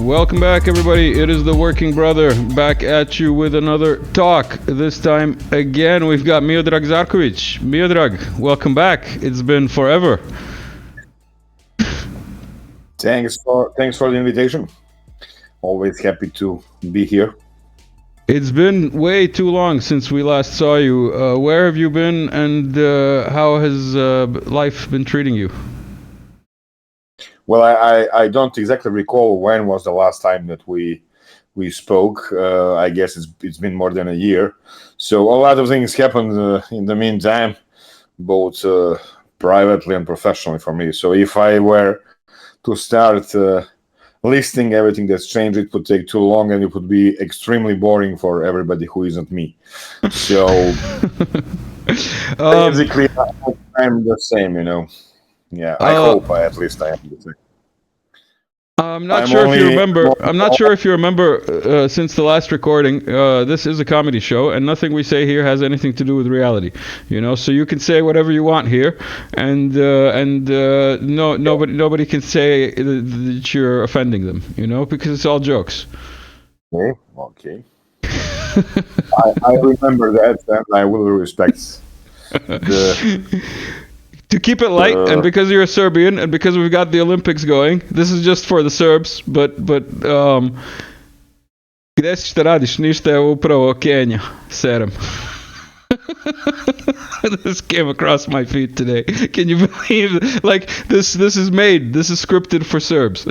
Welcome back, everybody. It is the Working Brother back at you with another talk. This time again, we've got Miodrag Zarković. Miodrag, welcome back. It's been forever. Thanks for the invitation. Always happy to be here. It's been way too long since we last saw you. Where have you been, and how has life been treating you? Well, I don't exactly recall when was the last time that we spoke. I guess it's been more than a year. So a lot of things happened in the meantime, both privately and professionally for me. So if I were to start listing everything that's changed, it would take too long and it would be extremely boring for everybody who isn't me. So basically, I'm the same, Yeah, I hope at least I am the same. I'm not sure if you remember since the last recording, this is a comedy show and nothing we say here has anything to do with reality, so you can say whatever you want here, and nobody can say that you're offending them, because it's all jokes. Okay. I remember that, and I will respect to keep it light, and because you're a Serbian, and because we've got the Olympics going, this is just for the Serbs, but gde si, šta radiš? Ništa, je upravo Kenja, Serb. This came across my feed today. Can you believe it? Like, this is scripted for Serbs.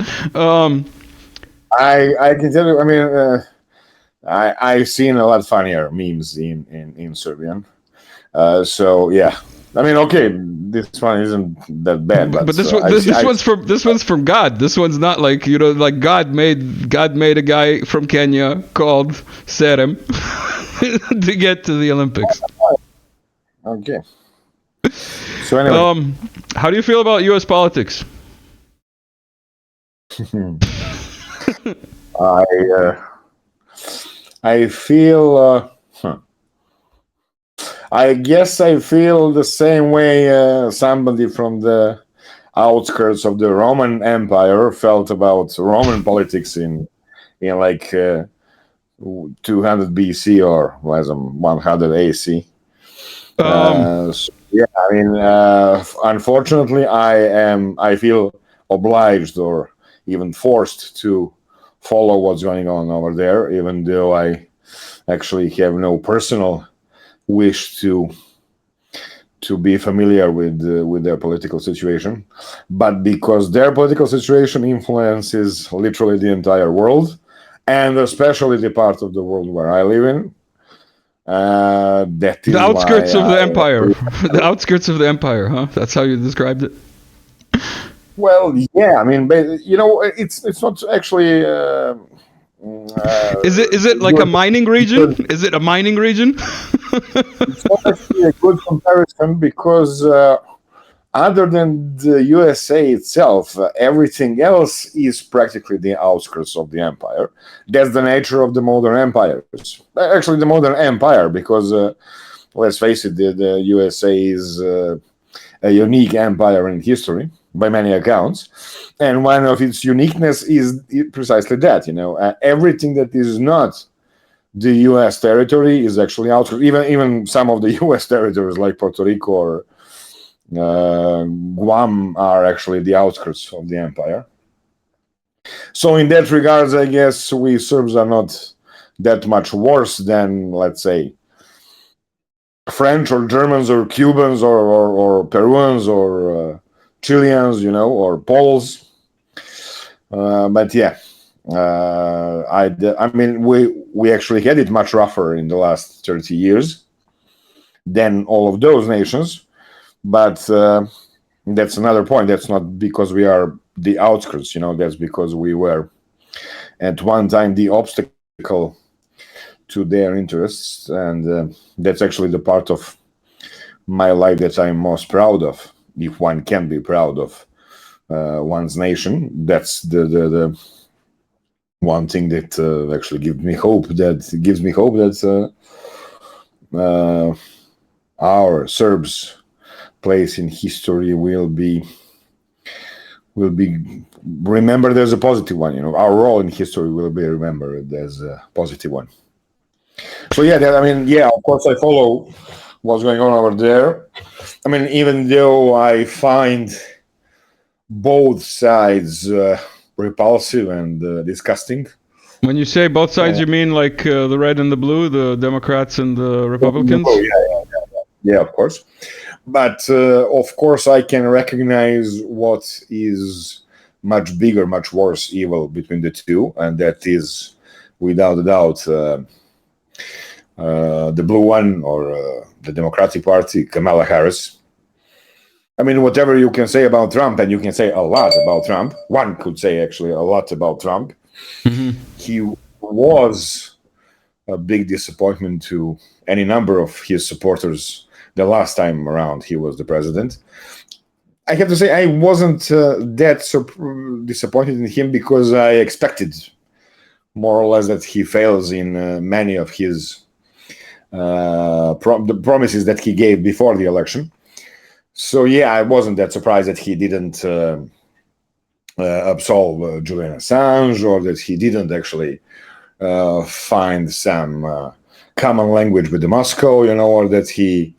I can tell you, I mean, I've seen a lot funnier memes in Serbian. So yeah. I mean, okay, this one isn't that bad, but this one's from God. This one's not like like God made a guy from Kenya called Serb to get to the Olympics. Okay. So anyway, how do you feel about U.S. politics? I feel. I guess I feel the same way somebody from the outskirts of the Roman Empire felt about Roman politics in like 200 BC or 100 AC. So, yeah, I mean, unfortunately, I feel obliged or even forced to follow what's going on over there, even though I actually have no personal wish to be familiar with their political situation, but because their political situation influences literally the entire world, and especially the part of the world where I live in, that is the outskirts of the empire. The outskirts of the empire, huh? That's how you described it. Well, yeah, I mean, it's not actually. Is it like a mining region? Is it a mining region? It's not actually a good comparison because other than the USA itself, everything else is practically the outskirts of the empire. That's the nature of the modern empires. Actually, the modern empire, because let's face it, the USA is a unique empire in history by many accounts. And one of its uniqueness is precisely that, everything that is not the U.S. territory is actually outskirts. Even some of the U.S. territories like Puerto Rico or Guam are actually the outskirts of the empire. So in that regards, I guess we Serbs are not that much worse than, let's say, French or Germans or Cubans or Peruvians or Chileans, or Poles. But yeah, I mean, we actually had it much rougher in the last 30 years than all of those nations. But that's another point. That's not because we are the outskirts, that's because we were at one time the obstacle to their interests. And that's actually the part of my life that I'm most proud of. If one can be proud of one's nation, that's the one thing that actually gives me hope. That our Serbs' place in history will be remembered as a positive one. Our role in history will be remembered as a positive one. So of course I follow what's going on over there. I mean, even though I find both sides repulsive and disgusting. When you say both sides, you mean like the red and the blue, the Democrats and the Republicans? Yeah, of course. But of course, I can recognize what is much bigger, much worse evil between the two, and that is, without a doubt, the blue one, or the Democratic Party, Kamala Harris. I mean, whatever you can say about Trump, and you can say a lot about Trump, one could say actually a lot about Trump. Mm-hmm. He was a big disappointment to any number of his supporters the last time around he was the president. I have to say I wasn't that disappointed in him, because I expected more or less that he fails in many of his the promises that he gave before the election. So I wasn't that surprised that he didn't absolve Julian Assange, or that he didn't actually find some common language with Moscow, or that he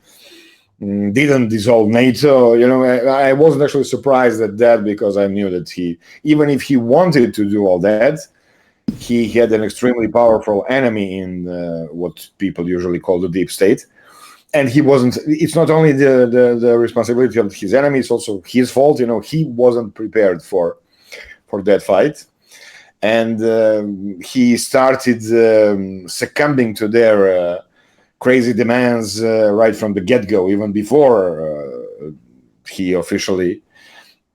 didn't dissolve NATO. I wasn't actually surprised at that, because I knew that even if he wanted to do all that, he had an extremely powerful enemy in what people usually call the deep state. And he wasn't. It's not only the responsibility of his enemy; it's also his fault. He wasn't prepared for that fight, and he started succumbing to their crazy demands right from the get-go, even before he officially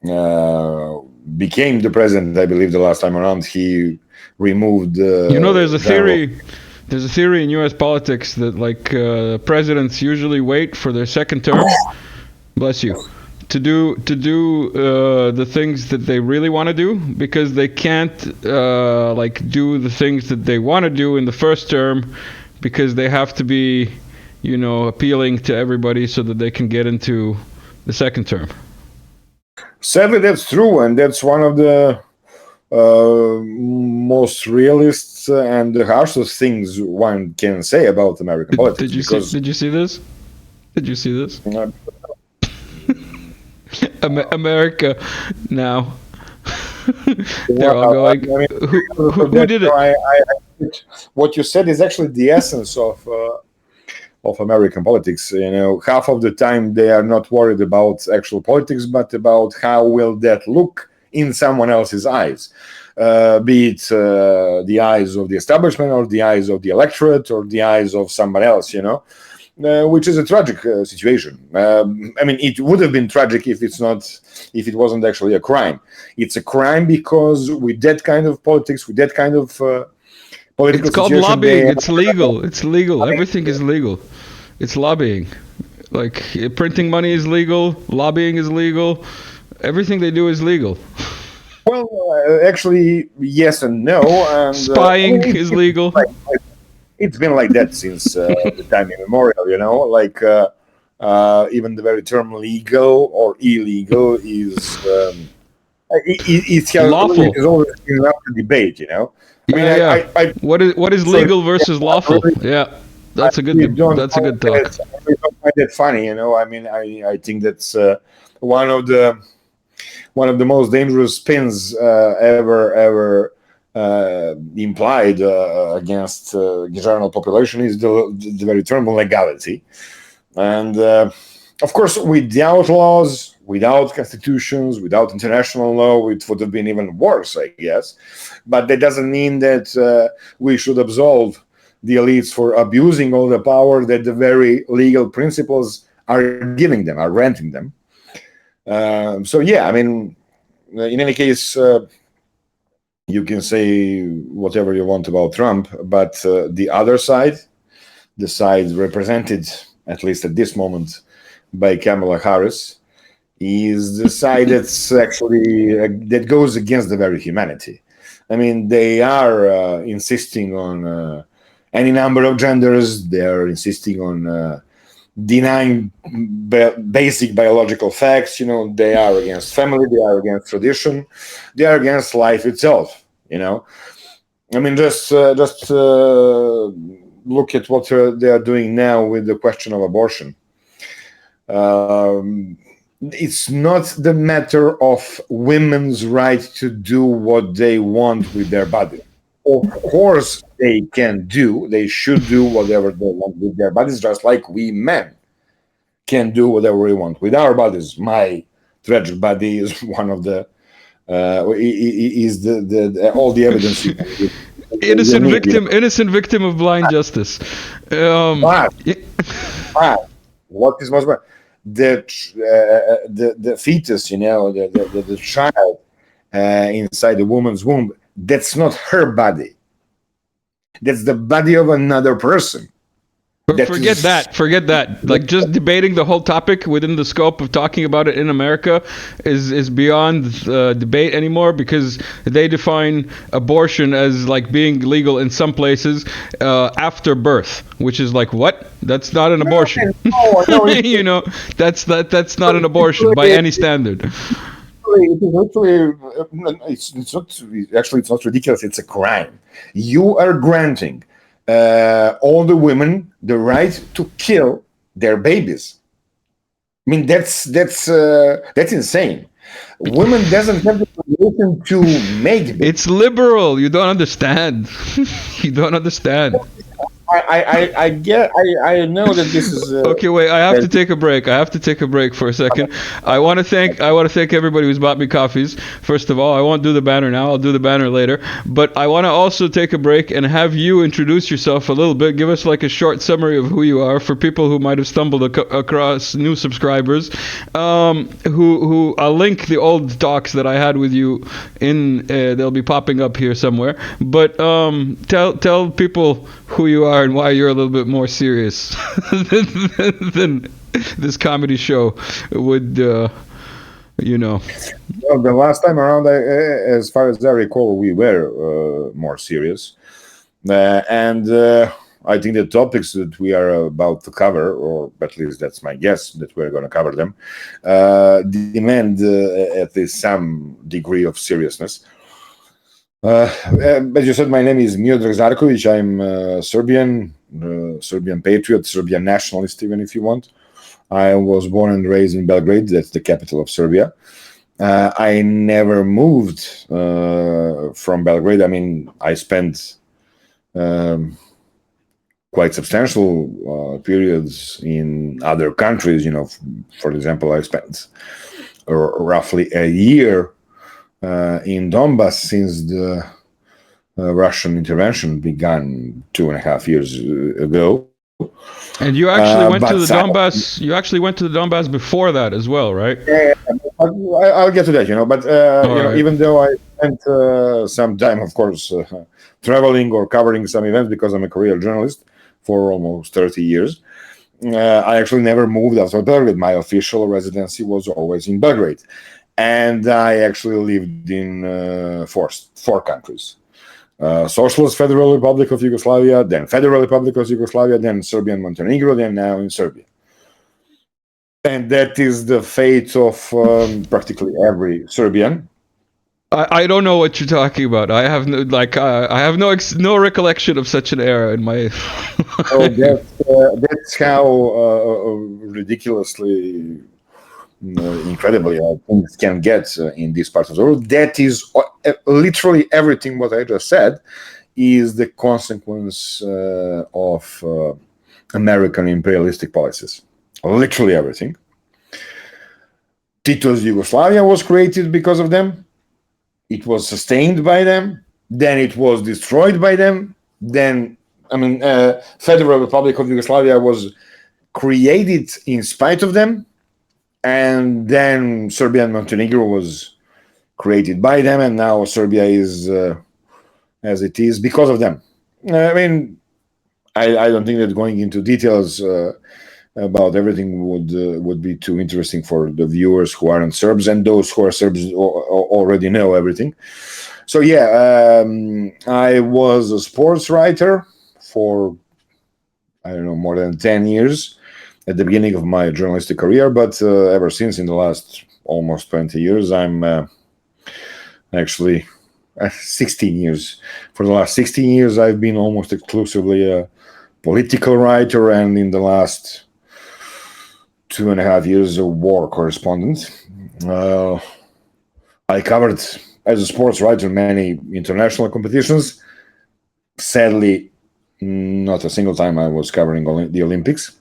became the president. I believe the last time around he removed. There's a theory. There's a theory in U.S. politics that presidents usually wait for their second term, bless you, to do the things that they really want to do, because they can't do the things that they want to do in the first term, because they have to be, appealing to everybody so that they can get into the second term. Sadly, that's true, and that's one of the most realist and the harshest things one can say about American politics. Did you see this? Did you see this? America now. They're all going. Who did it? What you said is actually the essence of American politics. Half of the time they are not worried about actual politics, but about how will that look in someone else's eyes, be it the eyes of the establishment, or the eyes of the electorate, or the eyes of somebody else, which is a tragic situation. It would have been tragic if it wasn't actually a crime. It's a crime because with that kind of politics, with that kind of political it's called lobbying. It's legal. It's legal. Everything is legal. It's lobbying. Like printing money is legal. Lobbying is legal. Everything they do is legal. Well, actually, yes and no. And spying is legal. It's been like that since the time immemorial. Even the very term legal or illegal is it's lawful. It's always been up to debate. What is legal versus lawful? That's a good talk. I don't find that funny. I think that's one of the most dangerous spins ever implied against the general population is the very term legality. And of course, without laws, without constitutions, without international law, it would have been even worse, I guess. But that doesn't mean that we should absolve the elites for abusing all the power that the very legal principles are giving them, are granting them. In any case, you can say whatever you want about Trump, but the other side, the side represented, at least at this moment, by Kamala Harris, is the side that's actually that goes against the very humanity. They are insisting on any number of genders. They are insisting on denying basic biological facts. They are against family, they are against tradition, they are against life itself. I mean, just look at what they are doing now with the question of abortion. It's not the matter of women's right to do what they want with their body. Of course, they should do whatever they want with their bodies, just like we men can do whatever we want with our bodies. My tragic body is one of the is the all the evidence. Innocent victim of blind justice. What is most bad? The fetus, the child inside the woman's womb, that's not her body. That's the body of another person. Forget that. Like, just debating the whole topic within the scope of talking about it in America is beyond debate anymore, because they define abortion as like being legal in some places after birth, which is like, what? That's not an abortion. No, that's not an abortion by any standard. It's not ridiculous. It's a crime. You are granting all the women the right to kill their babies. I mean, that's insane. Women doesn't have the permission to make babies. It's liberal. You don't understand. You don't understand. I know that this is okay. Wait, I have to take a break. For a second. I want to thank everybody who's bought me coffees. First of all, I won't do the banner now. I'll do the banner later. But I want to also take a break and have you introduce yourself a little bit. Give us like a short summary of who you are for people who might have stumbled across new subscribers. Who I'll link the old talks that I had with you in. They'll be popping up here somewhere. But tell people who you are and why you're a little bit more serious than this comedy show would, Well, the last time around, as far as I recall, we were more serious. And I think the topics that we are about to cover, or at least that's my guess, that we're going to cover them, demand at least some degree of seriousness. As you said, my name is Miodrag Zarković. I'm Serbian patriot, Serbian nationalist, even if you want. I was born and raised in Belgrade. That's the capital of Serbia. I never moved from Belgrade. I mean, I spent quite substantial periods in other countries. For example, I spent roughly a year in Donbas since the Russian intervention began 2.5 years ago. And you actually went to the Donbas. You actually went to the Donbas before that as well, right? Yeah, I'll get to that. But right. Even though I spent some time, of course, traveling or covering some events because I'm a career journalist for almost 30 years, I actually never moved out of Belgrade. My official residency was always in Belgrade. And I actually lived in four countries. Socialist Federal Republic of Yugoslavia, then Federal Republic of Yugoslavia, then Serbia and Montenegro, then now in Serbia. And that is the fate of practically every Serbian. I don't know what you're talking about. I have no recollection of such an era in my. That's how ridiculously incredibly things can get in this part of the world. That is literally everything what I just said is the consequence of American imperialistic policies. Literally everything. Tito's Yugoslavia was created because of them. It was sustained by them. Then it was destroyed by them. Then, Federal Republic of Yugoslavia was created in spite of them. And then Serbia and Montenegro was created by them, and now Serbia is as it is because of them. I don't think that going into details about everything would be too interesting for the viewers who aren't Serbs, and those who are Serbs already know everything. So I was a sports writer for more than 10 years. at the beginning of my journalistic career, but ever since, in the last almost 20 years, I'm actually 16 years. For the last 16 years, I've been almost exclusively a political writer, and in the last 2.5 years, a war correspondent. I covered, as a sports writer, many international competitions. Sadly, not a single time I was covering the Olympics,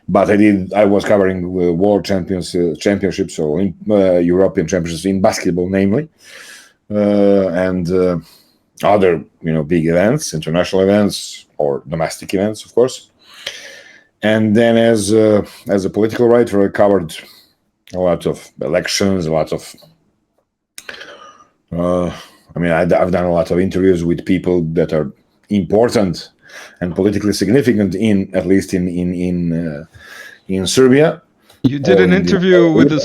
but I was covering world championships or European championships in basketball, namely, and other big events, international events or domestic events, of course. And then as a political writer, I covered a lot of elections, a lot of I've done a lot of interviews with people that are important and politically significant at least in Serbia. You did an interview with a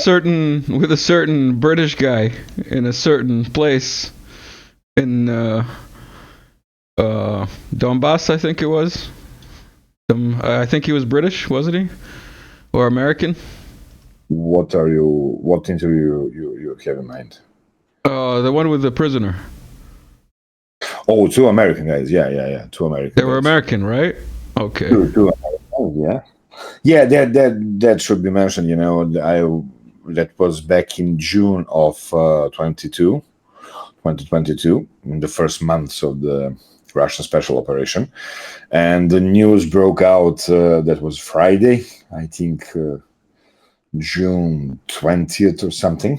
certain British guy in a certain place in Donbas, I think it was. I think he was British, wasn't he, or American? What interview you have in mind? The one with the prisoner. Oh, two American guys. Yeah. Two American. They were American, right? Okay. Two American, yeah. That should be mentioned. That was back in June of 2022, in the first months of the Russian special operation, and the news broke out. That was Friday, I think, June 20th or something.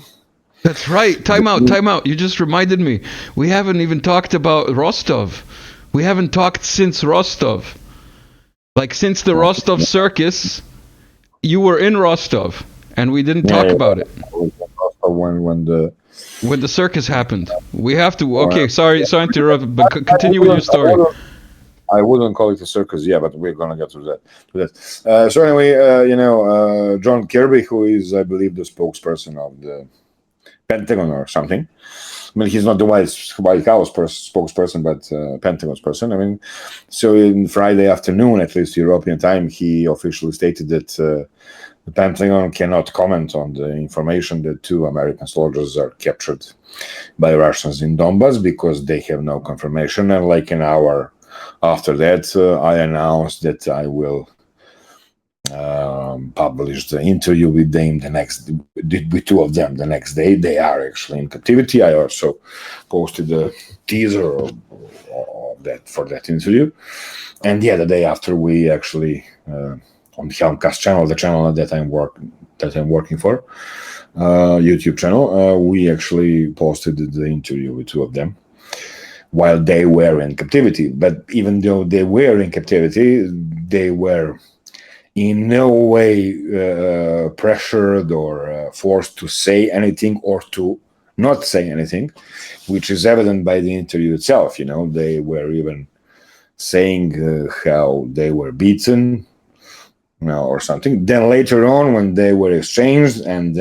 That's right. Time out. You just reminded me. We haven't even talked about Rostov. We haven't talked since Rostov. Like, since the Rostov circus, you were in Rostov, and we didn't talk about it. When the circus happened. We have to... Okay, sorry to interrupt, but continue with your story. I wouldn't call it a circus, but we're going to get to that. So anyway, John Kirby, who is, I believe, the spokesperson of the Pentagon or something. I mean, he's not the White House spokesperson, but Pentagon's person. I mean, so in Friday afternoon, at least European time, he officially stated that the Pentagon cannot comment on the information that 2 American soldiers are captured by Russians in Donbas because they have no confirmation. And like an hour after that, I announced that I will publish the interview with them with 2 of them the next day. They are actually in captivity. I also posted a teaser of that for that interview, and the day after, we actually on the Helmcast channel, the channel that I'm working for, YouTube channel, we actually posted the interview with 2 of them while they were in captivity. But even though they were in captivity, they were in no way pressured or forced to say anything or to not say anything, which is evident by the interview itself. They were even saying how they were beaten, or something. Then later on, when they were exchanged and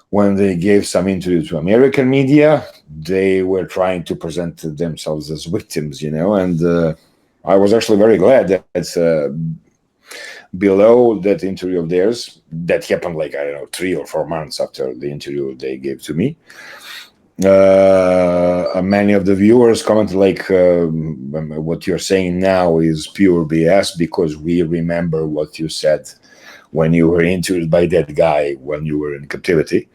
when they gave some interview to American media, they were trying to present themselves as victims, and I was actually very glad that below that interview of theirs, that happened 3 or 4 months after the interview they gave to me, many of the viewers commented what you're saying now is pure BS because we remember what you said when you were interviewed by that guy when you were in captivity.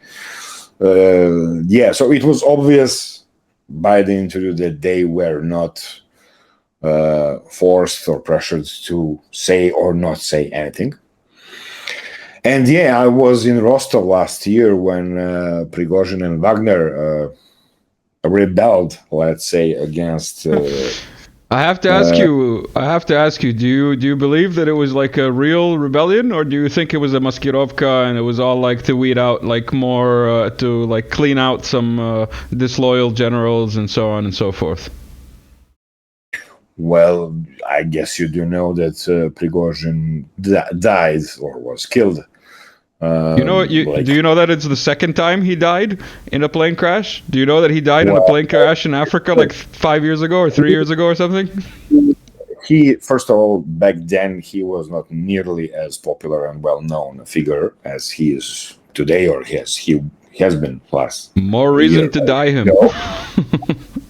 So it was obvious by the interview that they were not forced or pressured to say or not say anything. And I was in Rostov last year when Prigozhin and Wagner rebelled, let's say, against. I have to ask you. Do you believe that it was like a real rebellion, or do you think it was a maskirovka and it was all to weed out more to clean out some disloyal generals and so on and so forth? Well, I guess you do know that Prigozhin died or was killed. Do you know that it's the second time he died in a plane crash? Do you know that he died in a plane crash in Africa 5 years ago or 3 years ago or something? he, first of all, back then he was not nearly as popular and well-known a figure as he is today, or he has been plus. More reason to die him.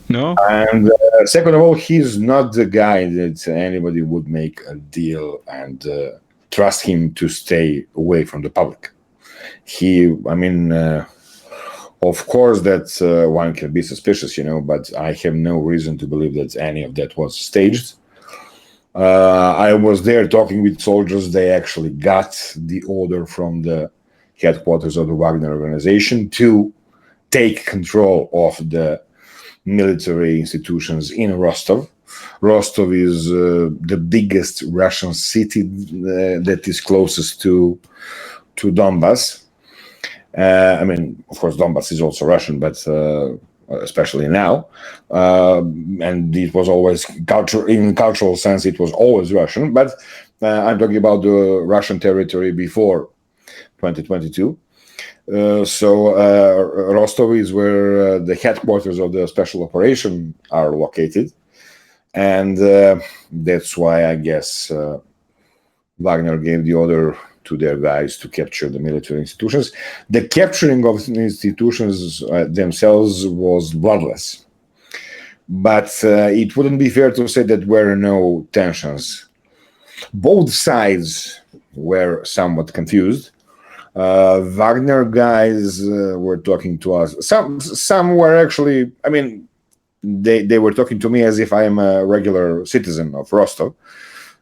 No? And second of all, he's not the guy that anybody would make a deal and trust him to stay away from the public. Of course, that one can be suspicious, but I have no reason to believe that any of that was staged. I was there talking with soldiers. They actually got the order from the headquarters of the Wagner organization to take control of the military institutions in Rostov. Rostov is the biggest Russian city that is closest to Donbas. Of course, Donbas is also Russian, but especially now. And it was always in cultural sense, it was always Russian. But I'm talking about the Russian territory before 2022. Rostov is where the headquarters of the special operation are located. And that's why I guess Wagner gave the order to their guys to capture the military institutions. The capturing of the institutions themselves was bloodless. But it wouldn't be fair to say that there were no tensions. Both sides were somewhat confused. Wagner guys were talking to us. Some were actually, they were talking to me as if I am a regular citizen of Rostov.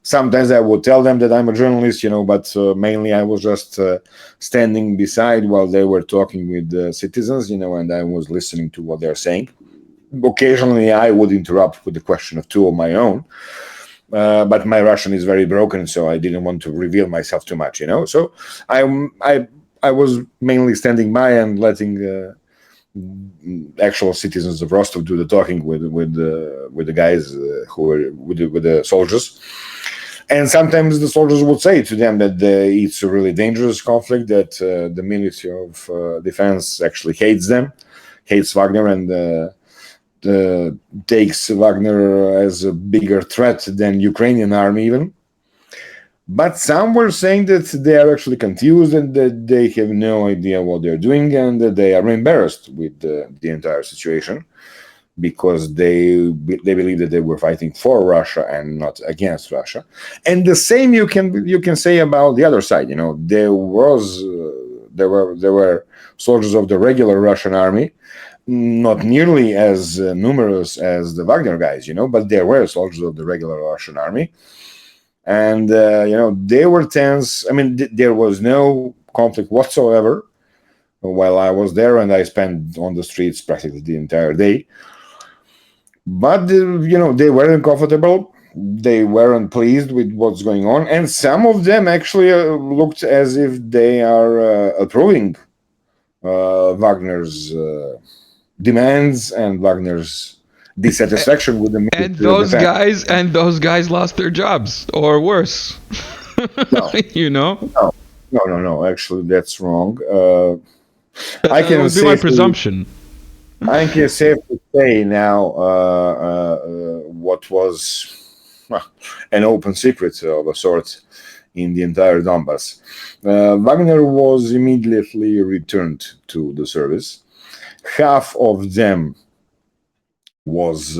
Sometimes I would tell them that I'm a journalist, but mainly I was just standing beside while they were talking with the citizens, and I was listening to what they're saying. Occasionally I would interrupt with a question or two of my own. But my Russian is very broken, so I didn't want to reveal myself too much, So I was mainly standing by and letting actual citizens of Rostov do the talking with the guys who were with the soldiers. And sometimes the soldiers would say to them that it's a really dangerous conflict, that the Ministry of Defense actually hates Wagner, and takes Wagner as a bigger threat than Ukrainian army even. But some were saying that they are actually confused and that they have no idea what they're doing, and that they are embarrassed with the entire situation because they believe that they were fighting for Russia and not against Russia. And the same you can say about the other side. There were soldiers of the regular Russian army, not nearly as numerous as the Wagner guys, but there were soldiers of the regular Russian army. And, they were tense. There was no conflict whatsoever while I was there, and I spent on the streets practically the entire day. But, they weren't comfortable. They weren't pleased with what's going on. And some of them actually looked as if they are approving Wagner's demands and Wagner's dissatisfaction with the military. And those guys lost their jobs, or worse. No. Actually, that's wrong. That would be my presumption. I can safely say now what was an open secret of a sort in the entire Donbas. Wagner was immediately returned to the service. Half of them was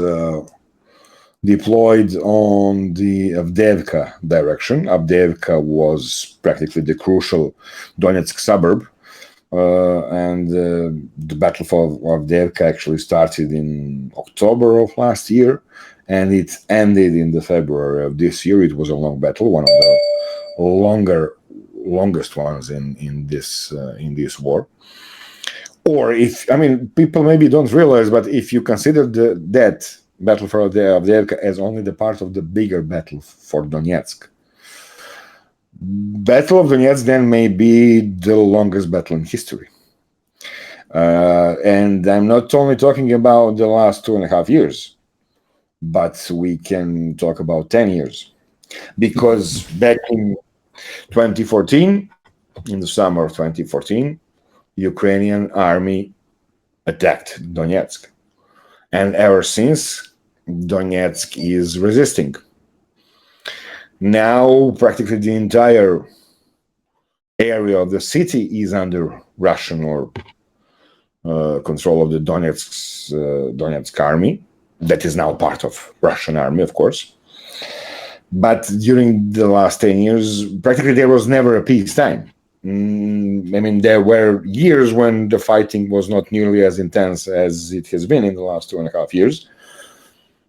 deployed on the Avdiivka direction. Avdiivka was practically the crucial Donetsk suburb. And the battle for Avdiivka actually started in October of last year, and it ended in the February of this year. It was a long battle, one of the longest ones in this war. Or people maybe don't realize, but if you consider that battle for Avdiivka as only the part of the bigger battle for Donetsk, Battle of Donetsk then may be the longest battle in history. And I'm not only talking about the last 2.5 years, but we can talk about 10 years. Because back in 2014, in the summer of 2014, Ukrainian army attacked Donetsk. And ever since, Donetsk is resisting. Now, practically the entire area of the city is under Russian or control of the Donetsk army. That is now part of Russian army, of course. But during the last 10 years, practically there was never a peacetime. I mean, there were years when the fighting was not nearly as intense as it has been in the last 2.5 years.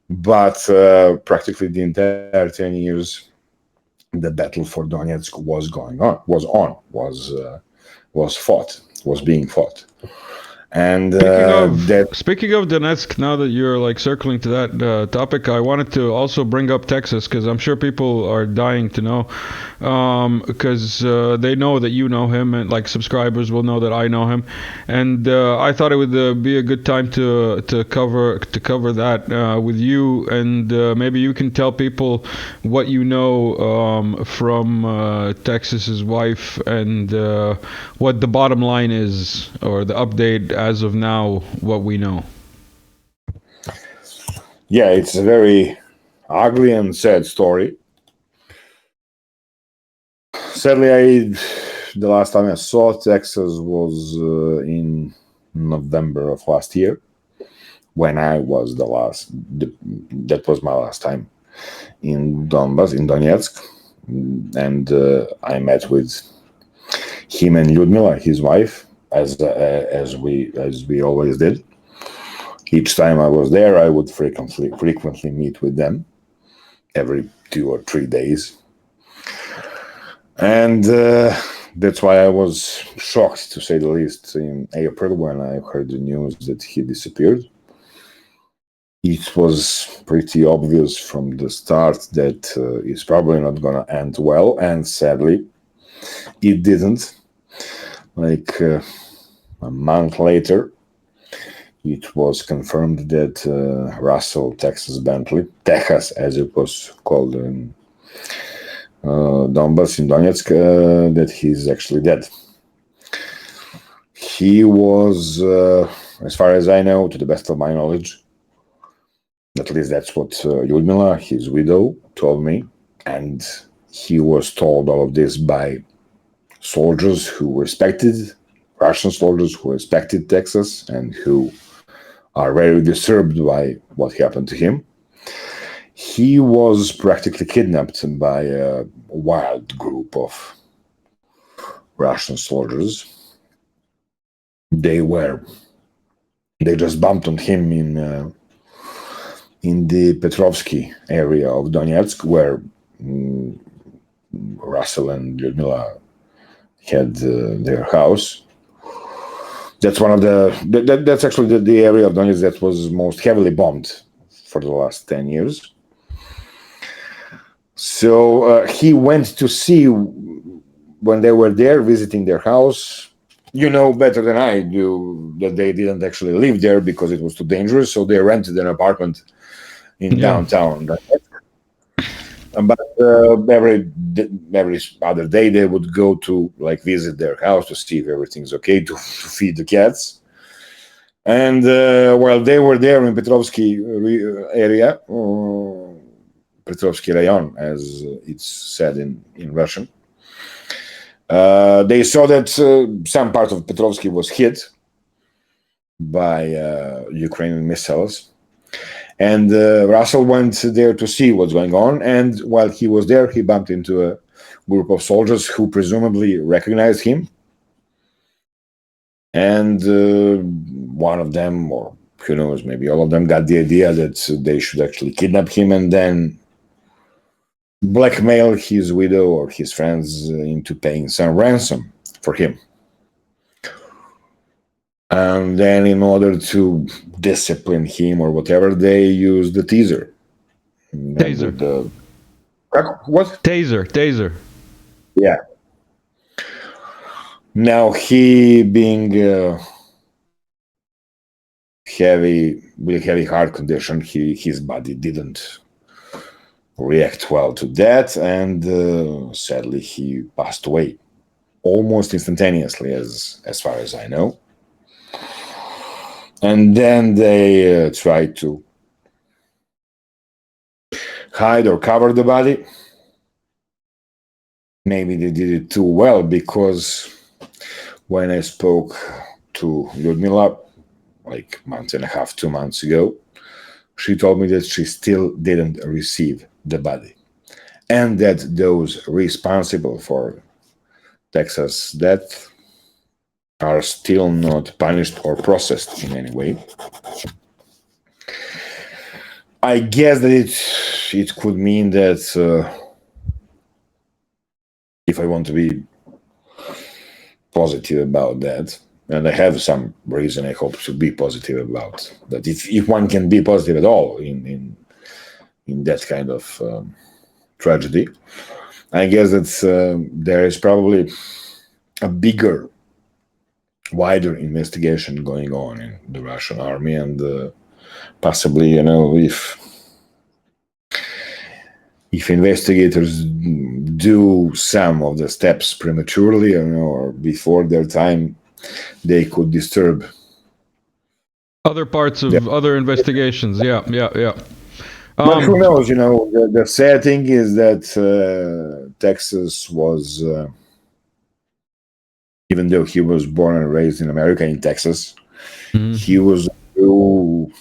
But practically the entire 10 years, the battle for Donetsk was going on, was being fought. And speaking of Donetsk, now that you're like circling to that topic, I wanted to also bring up Texas because I'm sure people are dying to know, because they know that you know him, and like subscribers will know that I know him, and I thought it would be a good time to cover that with you, and maybe you can tell people what you know from Texas's wife, and what the bottom line is, or the update as of now, what we know. Yeah, it's a very ugly and sad story. Sadly, the last time I saw Texas was in November of last year, when I was that was my last time in Donbas, in Donetsk, and I met with him and Lyudmila, his wife, as we always did. Each time I was there, I would frequently meet with them every 2 or 3 days. And that's why I was shocked, to say the least, in April when I heard the news that he disappeared. It was pretty obvious from the start that it's probably not going to end well, and sadly, it didn't. Like a month later, it was confirmed that Russell Bentley, Texas, as it was called in Donbas, in Donetsk, that he's actually dead. He was, as far as I know, to the best of my knowledge, at least that's what Lyudmila, his widow, told me, and he was told all of this by soldiers who respected, Russian soldiers who respected Texas and who are very disturbed by what happened to him. He was practically kidnapped by a wild group of Russian soldiers. They just bumped on him in the Petrovsky area of Donetsk, where Russell and Lyudmila had their house. That's that's actually the area of Donetsk that was most heavily bombed for the last 10 years. So he went to see, when they were there visiting their house. You know better than I do that they didn't actually live there because it was too dangerous, so they rented an apartment in downtown. But every other day they would go to visit their house to see if everything's okay, to feed the cats. And while they were there in Petrovsky area, Petrovsky Rayon, as it's said in Russian, they saw that some part of Petrovsky was hit by Ukrainian missiles. And Russell went there to see what's going on. And while he was there, he bumped into a group of soldiers who presumably recognized him. And one of them, or who knows, maybe all of them, got the idea that they should actually kidnap him and then blackmail his widow or his friends into paying some ransom for him. And then, in order to discipline him or whatever, they used the taser. What? Taser. Yeah. Now, he being with heavy heart condition, his body didn't react well to that, and sadly, he passed away almost instantaneously, as far as I know. And then they tried to hide or cover the body. maybe they did it too well, because when I spoke to Lyudmila, like month and a half, 2 months ago, she told me that she still didn't receive the body, and that those responsible for Texas' death are still not punished or processed in any way. I guess that it could mean that if I want to be positive about that, and I have some reason, I hope, to be positive about that. If one can be positive at all in that kind of tragedy, I guess that there is probably a bigger, wider investigation going on in the Russian army, and possibly, if investigators do some of the steps prematurely, or before their time, they could disturb other parts of other investigations. Yeah. But who knows? The sad thing is that Texas was, even though he was born and raised in America, in Texas, he was a true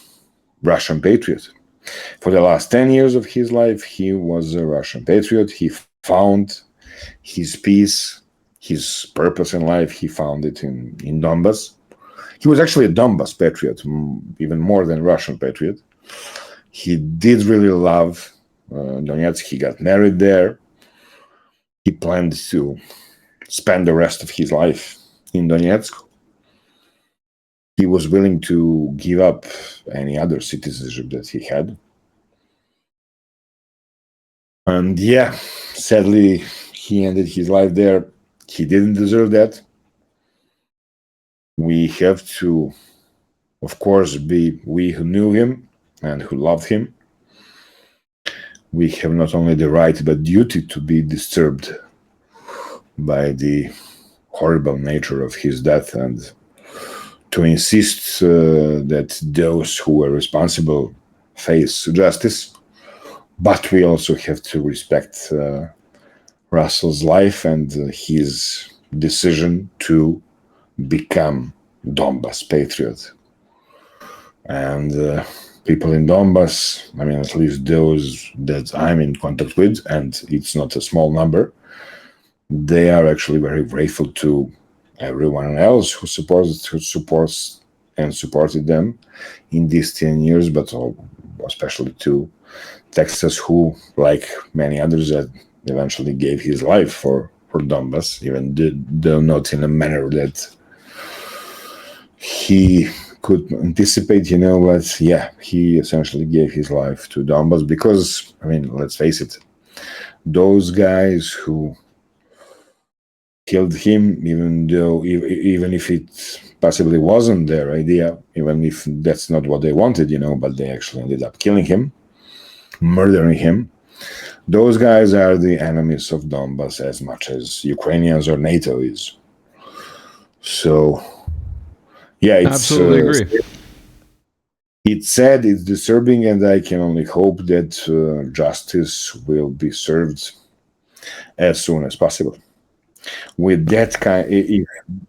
Russian patriot. For the last 10 years of his life, he was a Russian patriot. He found his peace, his purpose in life. He found it in Donbas. He was actually a Donbas patriot, even more than Russian patriot. He did really love Donetsk. He got married there. He planned to spend the rest of his life in Donetsk. He was willing to give up any other citizenship that he had. And yeah, sadly, he ended his life there. He didn't deserve that. We have to, of course, we who knew him and who loved him, we have not only the right but duty to be disturbed by the horrible nature of his death, and to insist that those who were responsible face justice. But we also have to respect Russell's life and his decision to become Donbas patriot. And people in Donbas, at least those that I'm in contact with, and it's not a small number, they are actually very grateful to everyone else who supports and supported them in these 10 years, but especially to Texas, who, like many others, that eventually gave his life for Donbas, even though not in a manner that he could anticipate, but yeah, he essentially gave his life to Donbas because, let's face it, those guys who killed him, even if it possibly wasn't their idea, even if that's not what they wanted, but they actually ended up killing him, murdering him. Those guys are the enemies of Donbas as much as Ukrainians or NATO is. So, yeah, it's absolutely agree. It's sad, it's disturbing, and I can only hope that justice will be served as soon as possible. With that kind,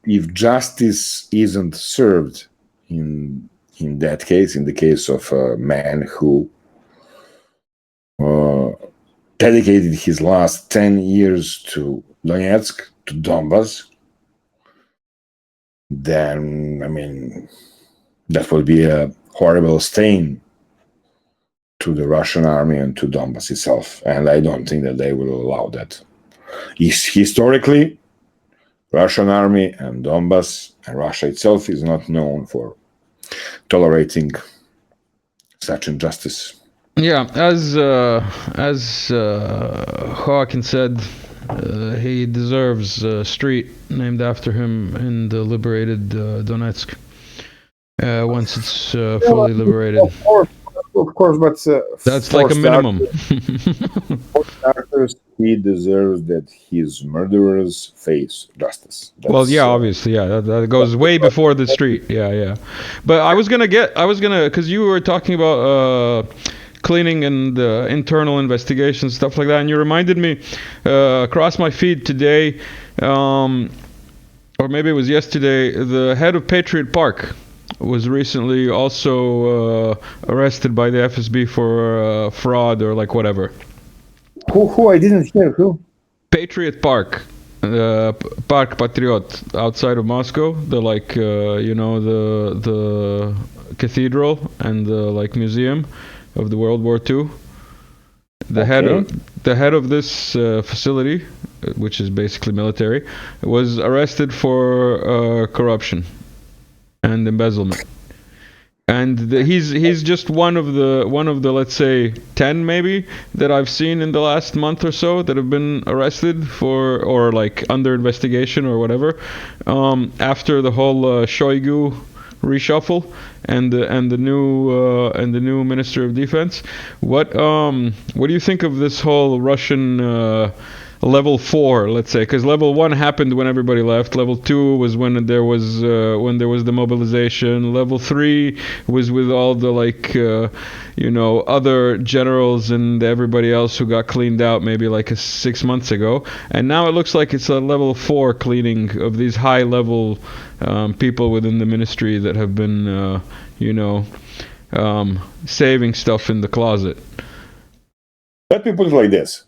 if justice isn't served in that case, in the case of a man who dedicated his last 10 years to Donetsk, to Donbas, then, that would be a horrible stain to the Russian army and to Donbas itself. And I don't think that they will allow that. Historically, Russian army and Donbas and Russia itself is not known for tolerating such injustice. Yeah, as Hawking said, he deserves a street named after him in the liberated Donetsk once it's fully liberated. Of course, but that's like a minimum. For starters, he deserves that his murderers face justice. Well, yeah, obviously, yeah, that goes way before the street. Yeah. But I was gonna, because you were talking about cleaning and internal investigations, stuff like that. And you reminded me across my feed today, or maybe it was yesterday, the head of Patriot Park was recently also arrested by the FSB for fraud or like whatever. Who? I didn't hear who. Patriot Park, Park Patriot, outside of Moscow. The the cathedral and the like museum of the World War II. The head of this facility, which is basically military, was arrested for corruption and embezzlement. And he's just one of the let's say 10 maybe that I've seen in the last month or so that have been arrested for or like under investigation or whatever after the whole Shoigu reshuffle and the new Minister of Defense. What do you think of this whole Russian level 4, let's say, because level 1 happened when everybody left. Level 2 was when there was the mobilization. Level 3 was with all the other generals and everybody else who got cleaned out maybe 6 months ago. And now it looks like it's a level 4 cleaning of these high level people within the ministry that have been saving stuff in the closet. Let me put it like this.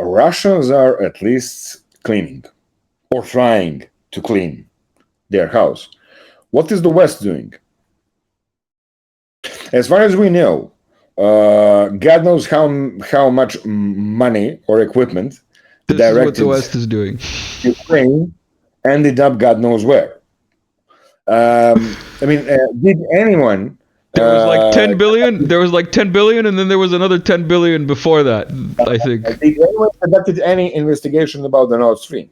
Russians are at least cleaning or trying to clean their house. What is the West doing? As far as we know, God knows how much money or equipment this is what the West is doing. Ukraine ended up God knows where. Did anyone? There was 10 billion. There was 10 billion, and then there was another 10 billion before that, I think. Did anyone conducted any investigation about the Nord Stream?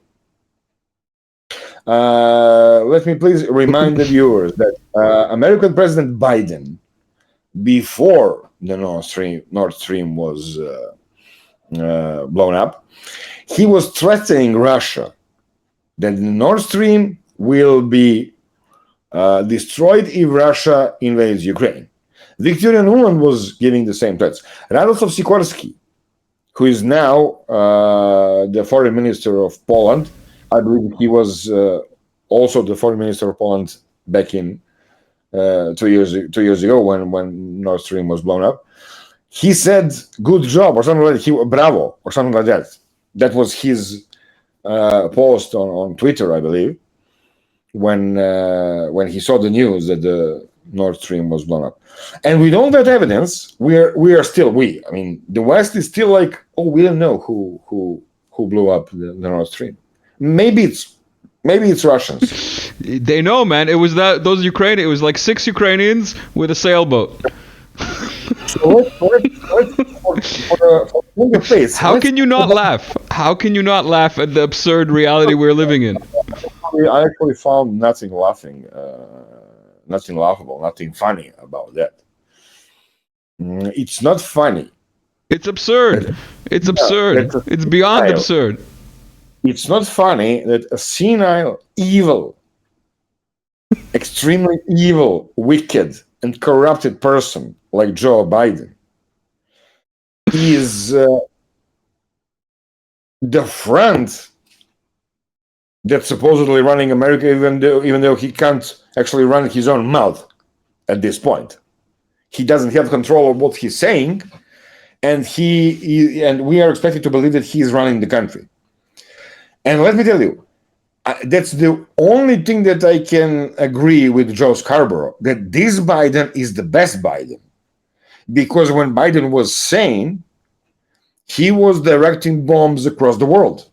Let me please remind the viewers that American President Biden, before the Nord Stream was blown up, he was threatening Russia that the Nord Stream will be destroyed if Russia invades Ukraine. Victoria Nuland was giving the same threats. Radoslav Sikorski, who is now the foreign minister of Poland, I believe he was also the foreign minister of Poland back in 2 years ago when Nord Stream was blown up. He said, "Good job," or something like that. Bravo, or something like that. That was his post on Twitter, I believe, when he saw the news that the Nord Stream was blown up. And with all that evidence, the West is still like, oh, we don't know who blew up the Nord Stream. Maybe it's Russians. They know, man. It was those Ukrainians. It was like 6 Ukrainians with a sailboat. So How can you not laugh? How can you not laugh at the absurd reality we're living in? I actually found nothing laughable, nothing funny about that. It's not funny. It's absurd. It's absurd. It's beyond absurd. It's not funny that a senile, evil, extremely evil, wicked, and corrupted person like Joe Biden is the front that's supposedly running America, even though he can't actually run his own mouth at this point. He doesn't have control of what he's saying, and we are expected to believe that he is running the country. And let me tell you, that's the only thing that I can agree with Joe Scarborough, that this Biden is the best Biden. Because when Biden was sane, he was directing bombs across the world.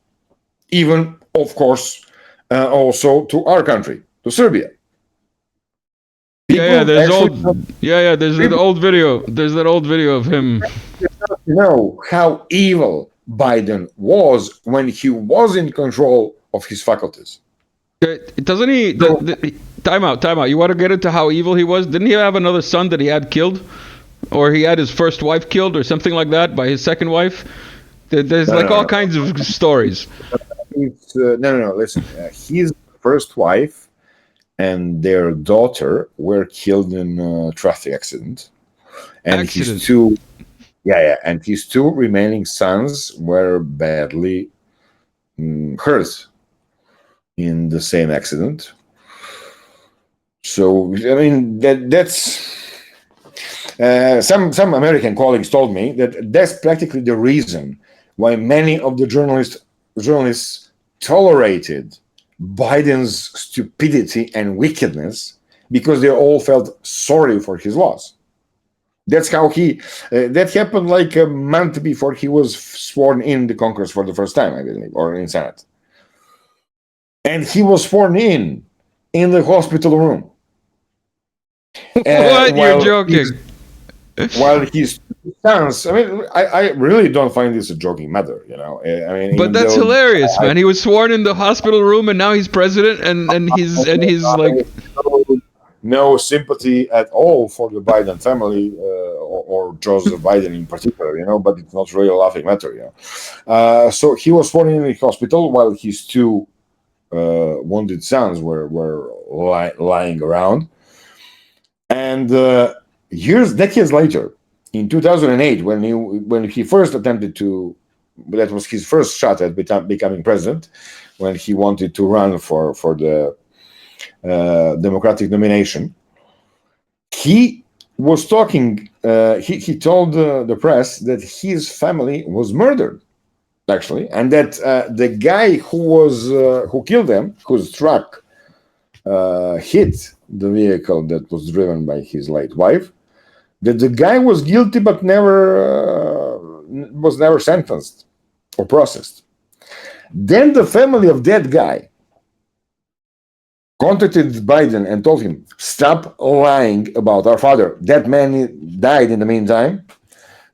Even, of course, also to our country, to Serbia. There's that old video. There's that old video of him. You know how evil Biden was when he was in control of his faculties. Doesn't he? Time out. You want to get into how evil he was? Didn't he have another son that he had killed? Or he had his first wife killed or something like that by his second wife? There's all kinds of stories. No. Listen, his first wife and their daughter were killed in a traffic accident. and Accident. and his two remaining sons were badly hurt in the same accident. So I mean that's some American colleagues told me that that's practically the reason why many of the journalists tolerated Biden's stupidity and wickedness, because they all felt sorry for his loss. That's how that happened like a month before he was sworn in the Congress for the first time, I believe, or in Senate. And he was sworn in the hospital room. What? You're joking. While his sons, I mean, I really don't find this a joking matter, you know. I mean, but that's hilarious, man. He was sworn in the hospital room, and now he's president, and he's like no sympathy at all for the Biden family or Joseph Biden in particular, you know. But it's not really a laughing matter, you know. So he was sworn in the hospital while his two wounded sons were lying around, and decades later, in 2008, when he first attempted to, that was his first shot at becoming president, when he wanted to run for the Democratic nomination, he was talking. He told the press that his family was murdered, actually, and that the guy who killed them, whose truck hit the vehicle that was driven by his late wife, that the guy was guilty but was never sentenced or processed. Then the family of that guy contacted Biden and told him, "Stop lying about our father. That man died in the meantime,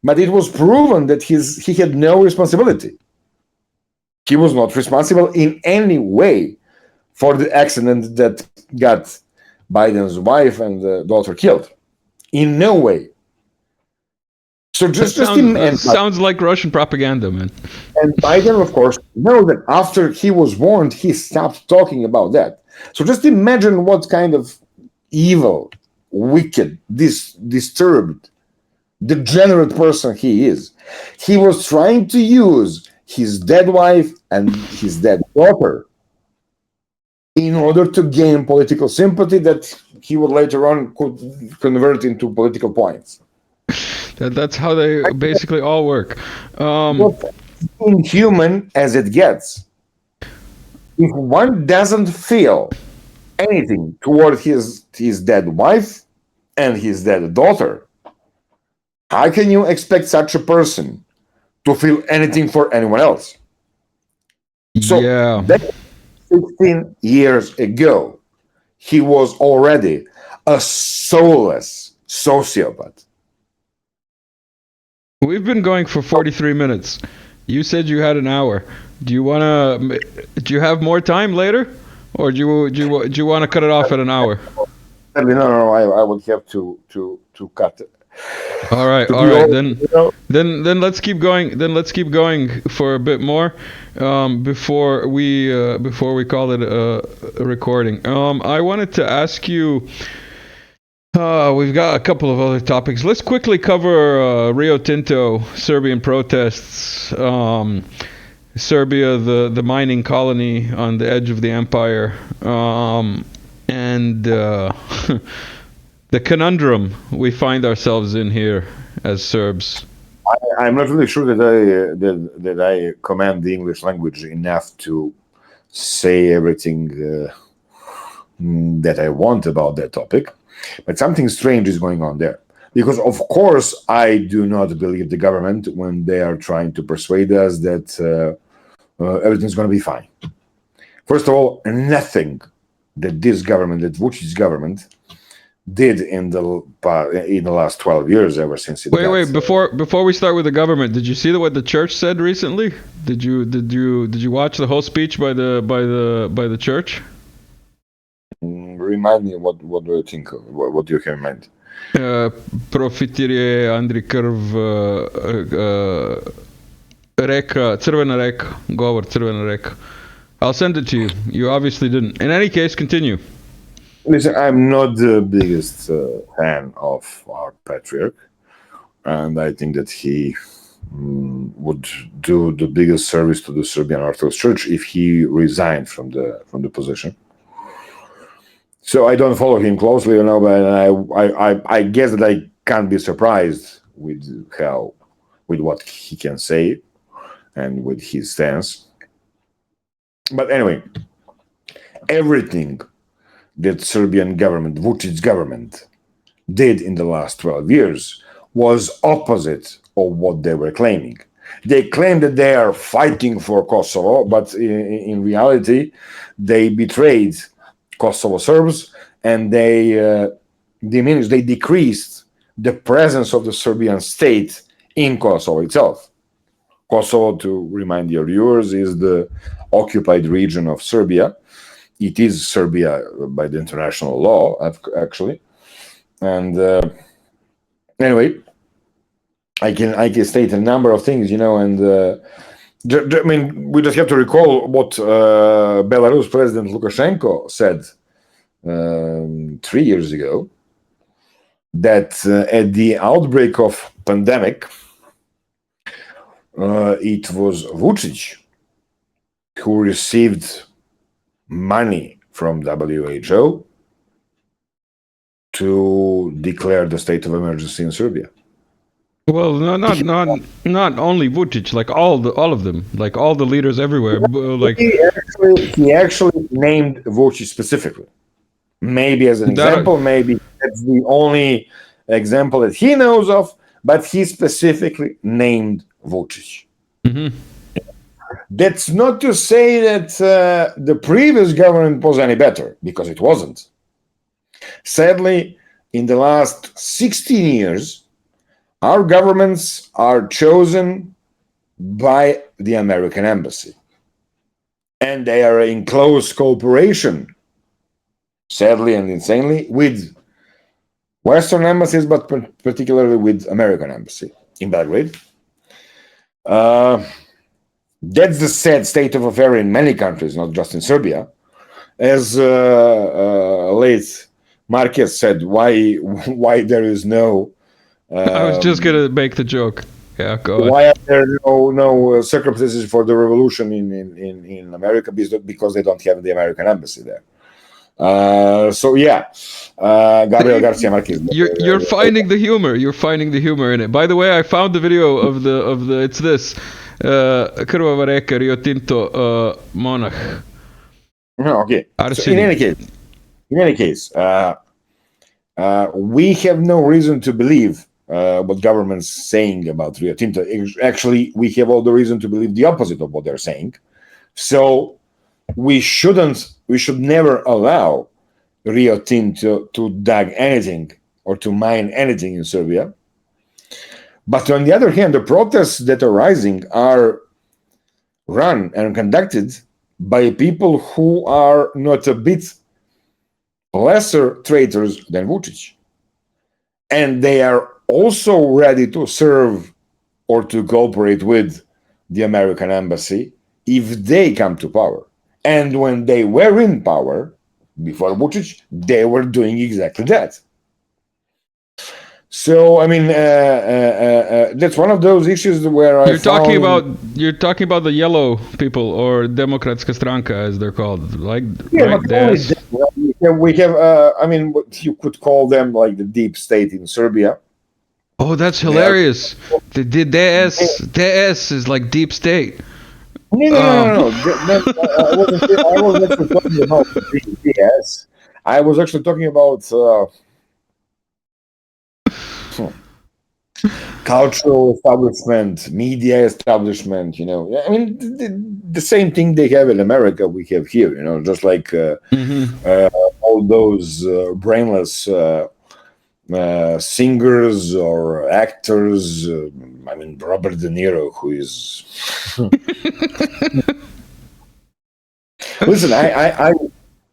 but it was proven that he had no responsibility. He was not responsible in any way for the accident that got Biden's wife and the daughter killed. In no way." So sounds like Russian propaganda, man. And Biden, of course, knows that after he was warned, he stopped talking about that. So just imagine what kind of evil, wicked, disturbed, degenerate person he is. He was trying to use his dead wife and his dead daughter in order to gain political sympathy that he would later on could convert into political points. That's how they basically all work. Inhuman as it gets. If one doesn't feel anything toward his dead wife and his dead daughter, how can you expect such a person to feel anything for anyone else? So that 16 years ago, he was already a soulless sociopath. We've been going for 43 minutes. You said you had an hour. Do you have more time later, or do you want to cut it off at an hour? No. I would have to cut it. All right. Then let's keep going. Then let's keep going for a bit more before we call it a recording. I wanted to ask you. We've got a couple of other topics. Let's quickly cover Rio Tinto, Serbian protests, Serbia, the mining colony on the edge of the empire, and the conundrum we find ourselves in here as Serbs. I'm not really sure that I command the English language enough to say everything that I want about that topic. But something strange is going on there. Because, of course, I do not believe the government when they are trying to persuade us that everything's going to be fine. First of all, nothing that Vucic's government did in the last 12 years, ever since it Wait, before we start with the government, did you see what the church said recently? Did you watch the whole speech by the church? Remind me, what do you think? What do you have in mind? Profitir je Andri krv reka, crvena reka, govor crvena reka. I'll send it to you. You obviously didn't. In any case, continue. Listen, I'm not the biggest fan of our patriarch. and I think that he would do the biggest service to the Serbian Orthodox Church if he resigned from the position. So I don't follow him closely, but I guess that I can't be surprised with what he can say and with his stance. But anyway, everything that Serbian government, Vučić government, did in the last 12 years was opposite of what they were claiming. They claim that they are fighting for Kosovo, but in reality, they betrayed Kosovo Serbs, and they decreased the presence of the Serbian state in Kosovo itself. Kosovo, to remind your viewers, is the occupied region of Serbia. It is Serbia by the international law, actually. And anyway, I can state a number of things, and I mean, we just have to recall what Belarus President Lukashenko said 3 years ago, that at the outbreak of pandemic, it was Vučić who received money from WHO to declare the state of emergency in Serbia. Well, not only Vučić, like all of them, like all the leaders everywhere. Like he actually named Vučić specifically. Maybe as an example, maybe that's the only example that he knows of, but he specifically named Vučić. Mm-hmm. That's not to say that the previous government was any better, because it wasn't. Sadly, in the last 16 years, our governments are chosen by the American embassy. And they are in close cooperation, sadly and insanely, with Western embassies, but particularly with American embassy in Belgrade. That's the sad state of affairs in many countries, not just in Serbia. As late Marquez said, why there is no... I was just going to make the joke. Yeah, go ahead. Why are there no circumstances for the revolution in America? Because they don't have the American embassy there. So yeah, Gabriel Garcia Marquez. You're finding the humor. You're finding the humor in it. By the way, I found the video of the. It's this. Krvava reka, Rio Tinto, Monarch. No, okay. So in any case, we have no reason to believe what government's saying about Rio Tinto. Actually, we have all the reason to believe the opposite of what they're saying. So we should never allow Rio Tinto to dig anything or to mine anything in Serbia. But on the other hand, the protests that are rising are run and conducted by people who are not a bit lesser traitors than Vučić. And they are also ready to serve or to cooperate with the American embassy if they come to power. And when they were in power, before Vučić, they were doing exactly that. So, I mean, that's one of those issues where you're talking about the yellow people, or Demokratska stranka, as they're called, like yeah, right? We have I mean, what you could call them like the deep state in Serbia. Oh, that's hilarious. The DS is like deep state. No. I wasn't actually talking about DS. I was actually talking about cultural establishment, media establishment, I mean, the same thing they have in America, we have here, just like all those brainless singers or actors. I mean, Robert De Niro, who is... Listen,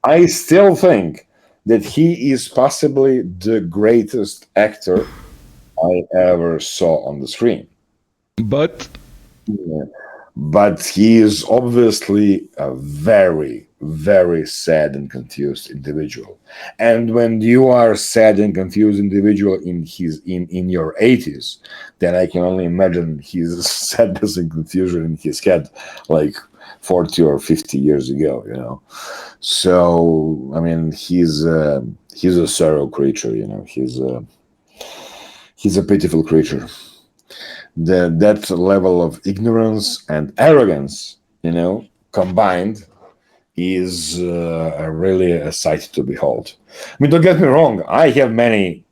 I still think that he is possibly the greatest actor I ever saw on the screen. But he is obviously a very, very sad and confused individual. And when you are sad and confused individual in your 80s, then I can only imagine his sadness and confusion in his head like 40 or 50 years ago, you know. So I mean, he's a sorrow creature, you know. He's a pitiful creature. That level of ignorance and arrogance, you know, combined, is really a sight to behold. I mean, don't get me wrong. I have many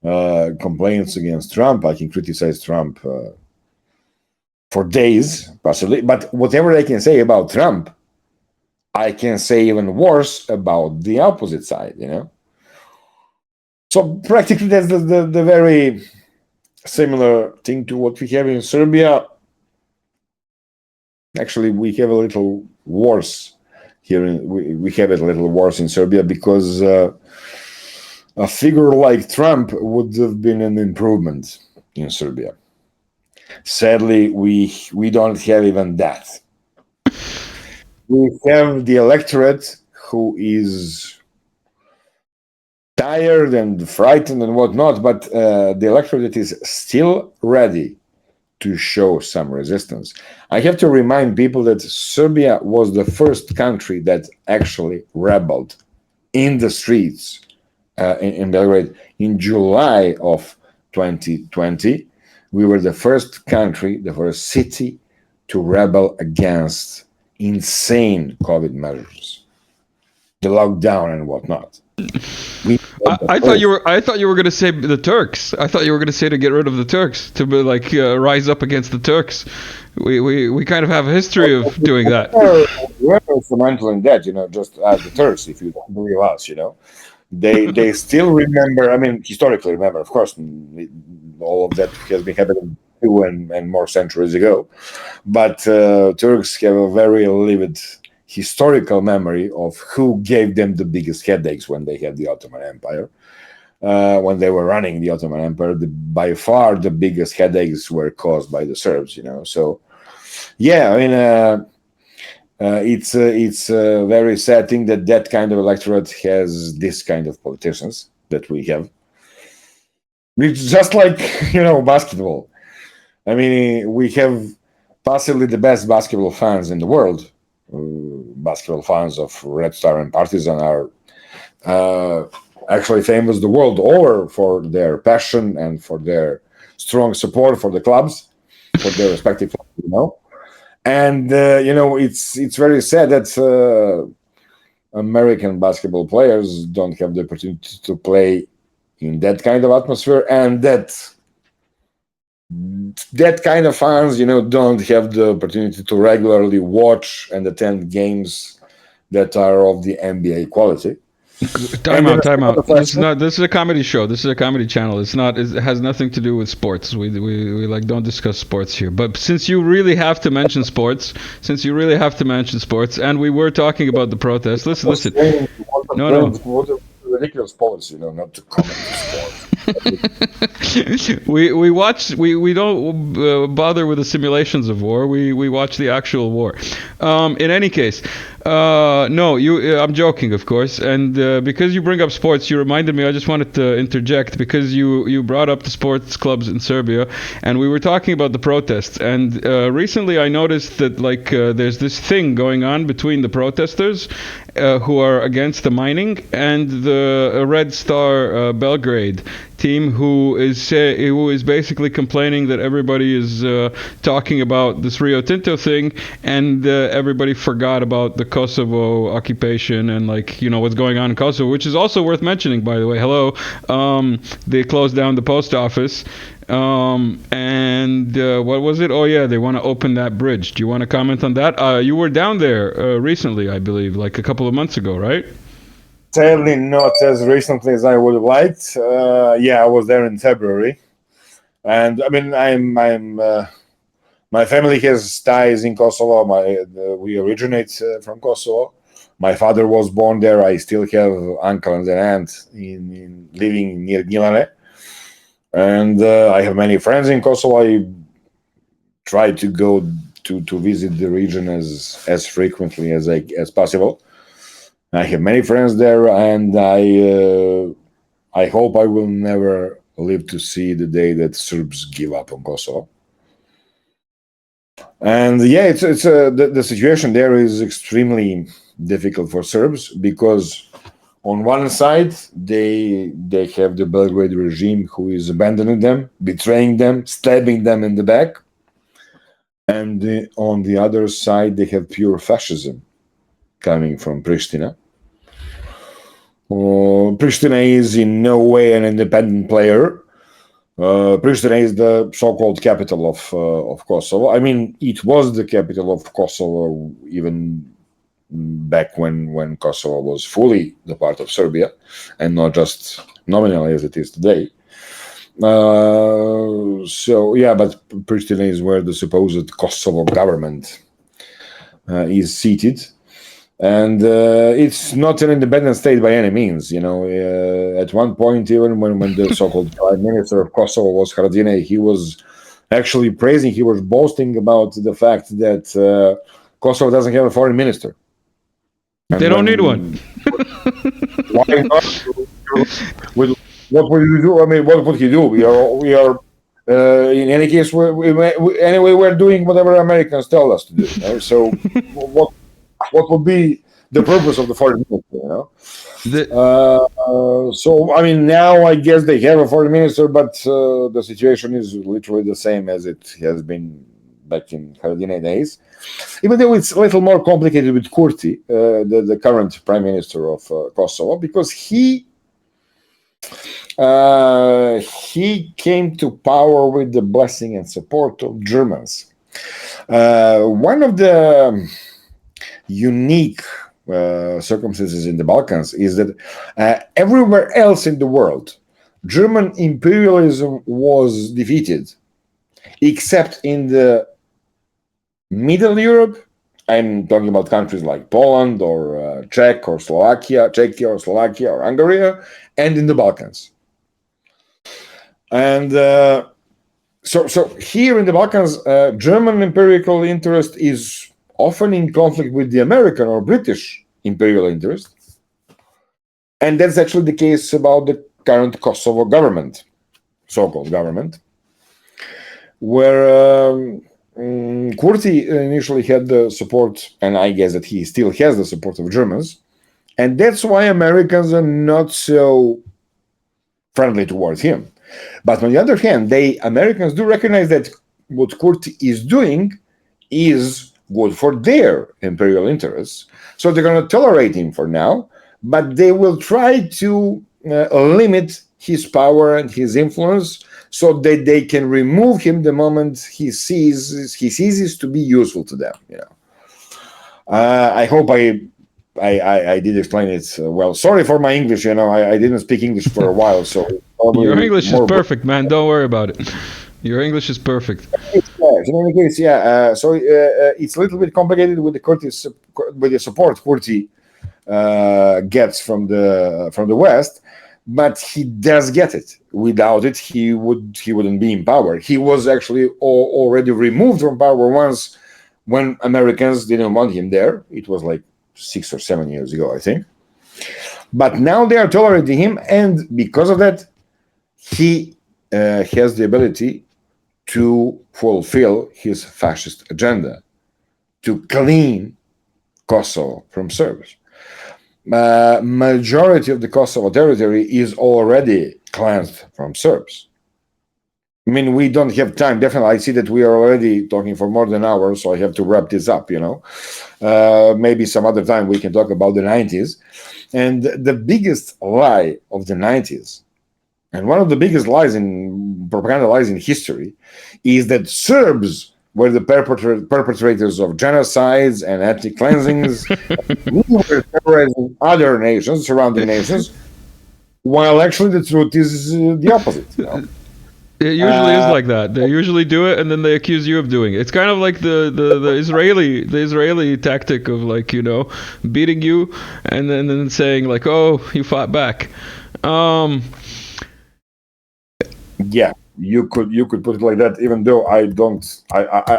complaints against Trump. I can criticize Trump for days, possibly. But whatever I can say about Trump, I can say even worse about the opposite side, you know? So practically that's the very similar thing to what we have in Serbia. Actually, we have a little worse here. We have it a little worse in Serbia because a figure like Trump would have been an improvement in Serbia. Sadly, we don't have even that. We have the electorate who is tired and frightened and whatnot, but the electorate is still ready to show some resistance. I have to remind people that Serbia was the first country that actually rebelled in the streets in Belgrade in July of 2020. We were the first country, the first city to rebel against insane COVID measures, the lockdown and whatnot. I thought you were going to say the Turks. I thought you were going to say to get rid of the Turks, to be like rise up against the Turks. We kind of have a history of doing that. We're instrumental in that, you know, just as the Turks, if you don't believe us, you know. They still remember, I mean, historically remember, of course, all of that has been happening 2 and more centuries ago. But Turks have a very vivid historical memory of who gave them the biggest headaches when they had the Ottoman Empire. When they were running the Ottoman Empire, by far the biggest headaches were caused by the Serbs, you know. So, yeah, I mean, it's a very sad thing that kind of electorate has this kind of politicians that we have. It's just like, you know, basketball. I mean, we have possibly the best basketball fans in the world. Basketball fans of Red Star and Partizan are actually famous the world over for their passion and for their strong support for the clubs, for their respective clubs, you know. And you know, it's very sad that American basketball players don't have the opportunity to play in that kind of atmosphere, and that kind of fans, you know, don't have the opportunity to regularly watch and attend games that are of the NBA quality. Time out. This is a comedy show. This is a comedy channel. It has nothing to do with sports. We like don't discuss sports here. But since you really have to mention sports, and we were talking about the protests, listen. No. Ridiculous policy, you know, not to comment on sports. we don't bother with the simulations of war. We watch the actual war. In any case, I'm joking, of course. And because you bring up sports, you reminded me. I just wanted to interject because you brought up the sports clubs in Serbia, and we were talking about the protests. And recently, I noticed that there's this thing going on between the protesters who are against the mining and the Red Star Belgrade team who is basically complaining that everybody is talking about this Rio Tinto thing, and everybody forgot about the Kosovo occupation and what's going on in Kosovo, which is also worth mentioning, by the way. Hello, they closed down the post office. And what was it? Oh yeah, they want to open that bridge. Do you want to comment on that? You were down there recently, I believe, like a couple of months ago, right? Sadly, not as recently as I would have liked. I was there in February, and I mean, my family has ties in Kosovo. We originate from Kosovo. My father was born there. I still have uncle and an aunt living near Gnjilane. And I have many friends in Kosovo. I try to go to visit the region as frequently as possible. I have many friends there, and I hope I will never live to see the day that Serbs give up on Kosovo. And yeah, the situation there is extremely difficult for Serbs because on one side they have the Belgrade regime who is abandoning them, betraying them, stabbing them in the back, and on the other side they have pure fascism coming from Pristina. Pristina is in no way an independent player. Pristina is the so-called capital of Kosovo. I mean, it was the capital of Kosovo even back when Kosovo was fully the part of Serbia and not just nominally as it is today. So yeah, but Pristina is where the supposed Kosovo government is seated. And it's not an independent state by any means. At one point, even when the so-called prime minister of Kosovo was Haradinaj, he was actually praising, he was boasting about the fact that Kosovo doesn't have a foreign minister. And they don't need one. Why not? What would you do? I mean, what would he do? We are in any case, anyway, we're doing whatever Americans tell us to do. So what would be the purpose of the foreign minister, So, I mean, now I guess they have a foreign minister, but the situation is literally the same as it has been back in Haradinaj days. Even though it's a little more complicated with Kurti, the current prime minister of Kosovo, because he came to power with the blessing and support of Germans. One of the unique circumstances in the Balkans is that everywhere else in the world, German imperialism was defeated, except in the Middle Europe. I'm talking about countries like Poland or Czechia or Slovakia or Hungary, and in the Balkans. And so here in the Balkans, German imperial interest is often in conflict with the American or British imperial interest. And that's actually the case about the current Kosovo government, so-called government, where Kurti initially had the support, and I guess that he still has the support of Germans. And that's why Americans are not so friendly towards him. But on the other hand, Americans do recognize that what Kurti is doing is good for their imperial interests. So they're going to tolerate him for now, but they will try to limit his power and his influence so that they can remove him the moment he ceases to be useful to them. I hope I did explain it well. Sorry for my English. I didn't speak English for a while, so your English is perfect, man. Don't worry about it. Your English is perfect. In any case, yeah. So it's a little bit complicated with the support Kurti gets from the West, but he does get it. Without it, he wouldn't be in power. He was actually already removed from power once when Americans didn't want him there. It was like 6 or 7 years ago, I think. But now they are tolerating him, and because of that, he has the ability to fulfill his fascist agenda, to clean Kosovo from Serbs. Majority of the Kosovo territory is already cleansed from Serbs. I mean, we don't have time. Definitely, I see that we are already talking for more than an hour, so I have to wrap this up, Maybe some other time we can talk about the 90s. And the biggest lie of the 90s, and one of the biggest propaganda lies in history, is that Serbs were the perpetrators of genocides and ethnic cleansings. We were terrorizing other nations, surrounding nations, while actually the truth is the opposite. It usually is like that. They usually do it, and then they accuse you of doing it. It's kind of like the Israeli tactic of beating you, and then saying like, "Oh, you fought back." Yeah, you could put it like that. Even though I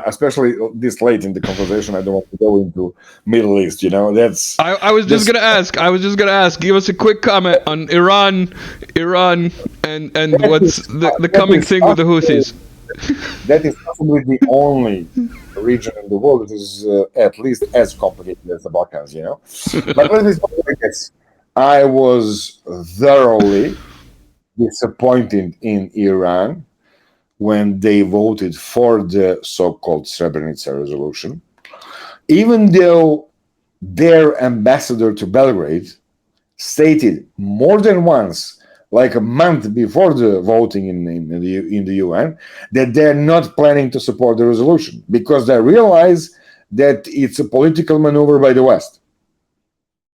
especially this late in the conversation, I don't want to go into Middle East. That's. I was just gonna ask. Give us a quick comment on Iran, and what's the coming thing with the Houthis. That is probably the only region in the world that is at least as complicated as the Balkans. But let me say like this: I was thoroughly disappointed in Iran when they voted for the so-called Srebrenica resolution, even though their ambassador to Belgrade stated more than once, like a month before the voting in the UN, that they're not planning to support the resolution because they realize that it's a political maneuver by the West.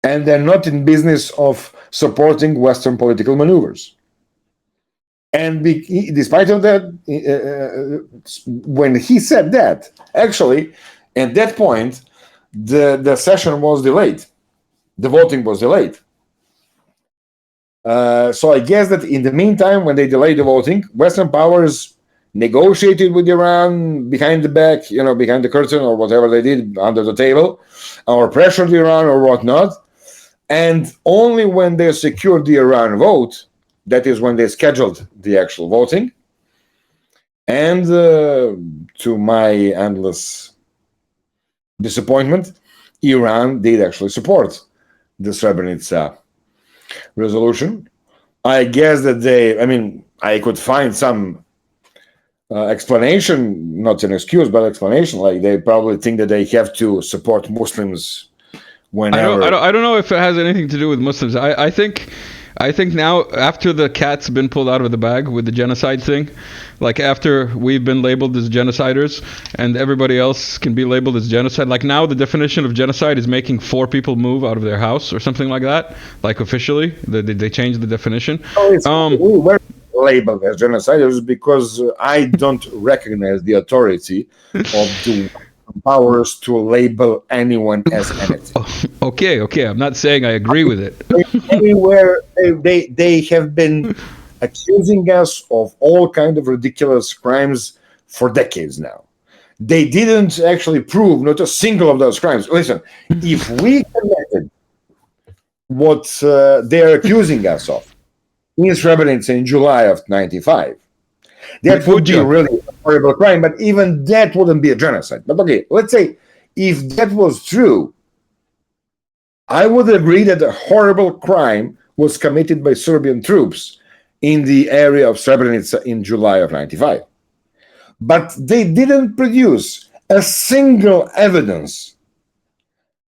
And they're not in business of supporting Western political maneuvers. And despite of that, when he said that, actually, at that point, the session was delayed. The voting was delayed. So I guess that in the meantime, when they delayed the voting, Western powers negotiated with Iran behind the back, behind the curtain or whatever they did under the table, or pressured Iran or whatnot. And only when they secured the Iran vote, that is when they scheduled the actual voting. And to my endless disappointment, Iran did actually support the Srebrenica resolution. I guess that I could find some explanation, not an excuse, but explanation. Like they probably think that they have to support Muslims whenever. I don't know if it has anything to do with Muslims. I think now, after the cat's been pulled out of the bag with the genocide thing, like after we've been labeled as genociders and everybody else can be labeled as genocide, like now the definition of genocide is making 4 people move out of their house or something like that, like officially. They changed the definition. We were labeled as genociders because I don't recognize the authority of the powers to label anyone as anything. Okay. I'm not saying I agree with it. Anywhere they have been accusing us of all kind of ridiculous crimes for decades now. They didn't actually prove not a single of those crimes. Listen, if we committed what they're accusing us of in Srebrenica in July of '95, that would be really a horrible crime, but even that wouldn't be a genocide. But okay, let's say if that was true, I would agree that a horrible crime was committed by Serbian troops in the area of Srebrenica in July of '95. But they didn't produce a single evidence